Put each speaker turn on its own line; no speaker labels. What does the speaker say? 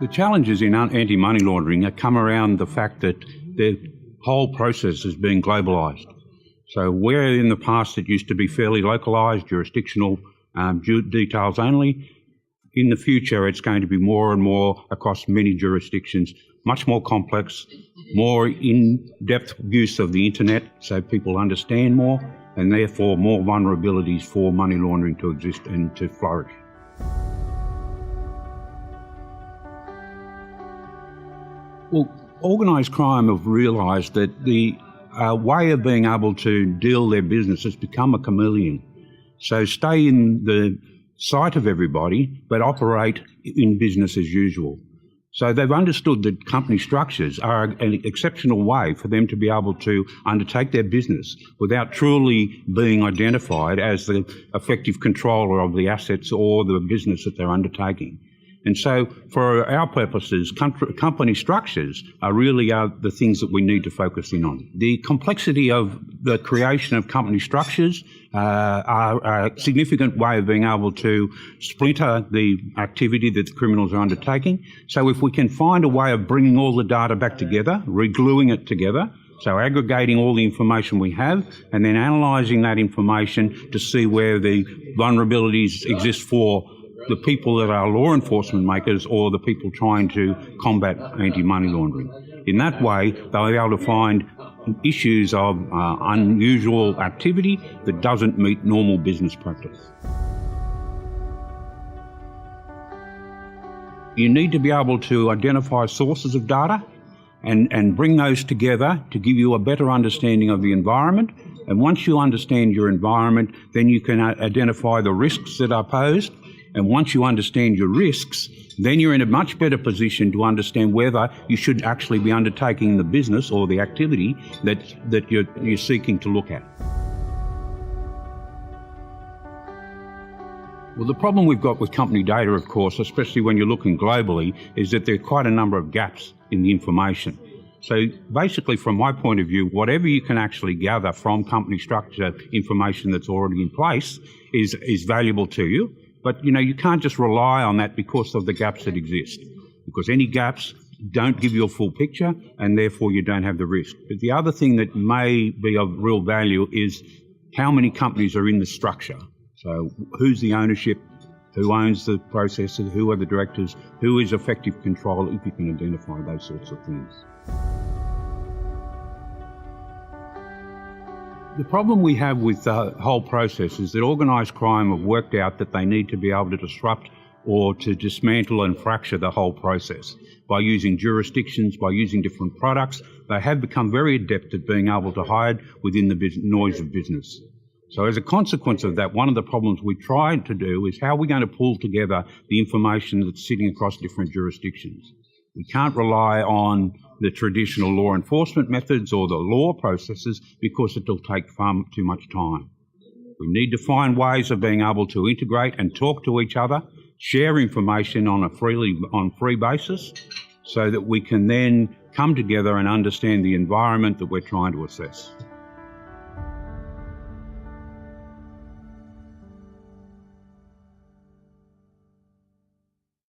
The challenges in anti-money laundering come around the fact that the whole process is being globalised. So where in the past it used to be fairly localised, jurisdictional details only, in the future it's going to be more and more across many jurisdictions, much more complex, more in-depth use of the internet so people understand more, and therefore more vulnerabilities for money laundering to exist and to flourish. Well, organised crime have realised that the way of being able to deal their business has become a chameleon. So stay in the sight of everybody, but operate in business as usual. So they've understood that company structures are an exceptional way for them to be able to undertake their business without truly being identified as the effective controller of the assets or the business that they're undertaking. And so for our purposes, company structures are really the things that we need to focus in on. The complexity of the creation of company structures are a significant way of being able to splinter the activity that the criminals are undertaking. So if we can find a way of bringing all the data back together, re-gluing it together, so aggregating all the information we have and then analysing that information to see where the vulnerabilities exist for the people that are law enforcement makers or the people trying to combat anti-money laundering. In that way, they'll be able to find issues of unusual activity that doesn't meet normal business practice. You need to be able to identify sources of data and bring those together to give you a better understanding of the environment. And once you understand your environment, then you can identify the risks that are posed. And once you understand your risks, then you're in a much better position to understand whether you should actually be undertaking the business or the activity that you're seeking to look at. Well, the problem we've got with company data, of course, especially when you're looking globally, is that there are quite a number of gaps in the information. So basically, from my point of view, whatever you can actually gather from company structure information that's already in place is valuable to you. But, you can't just rely on that because of the gaps that exist, because any gaps don't give you a full picture and therefore you don't have the risk. But the other thing that may be of real value is how many companies are in the structure. So who's the ownership, who owns the processes, who are the directors, who is effective control, if you can identify those sorts of things. The problem we have with the whole process is that organised crime have worked out that they need to be able to disrupt or to dismantle and fracture the whole process by using jurisdictions, by using different products. They have become very adept at being able to hide within the noise of business. So as a consequence of that, one of the problems we tried to do is how are we going to pull together the information that's sitting across different jurisdictions. We can't rely on the traditional law enforcement methods or the law processes because it'll take far too much time. We need to find ways of being able to integrate and talk to each other, share information on a free basis, so that we can then come together and understand the environment that we're trying to assess.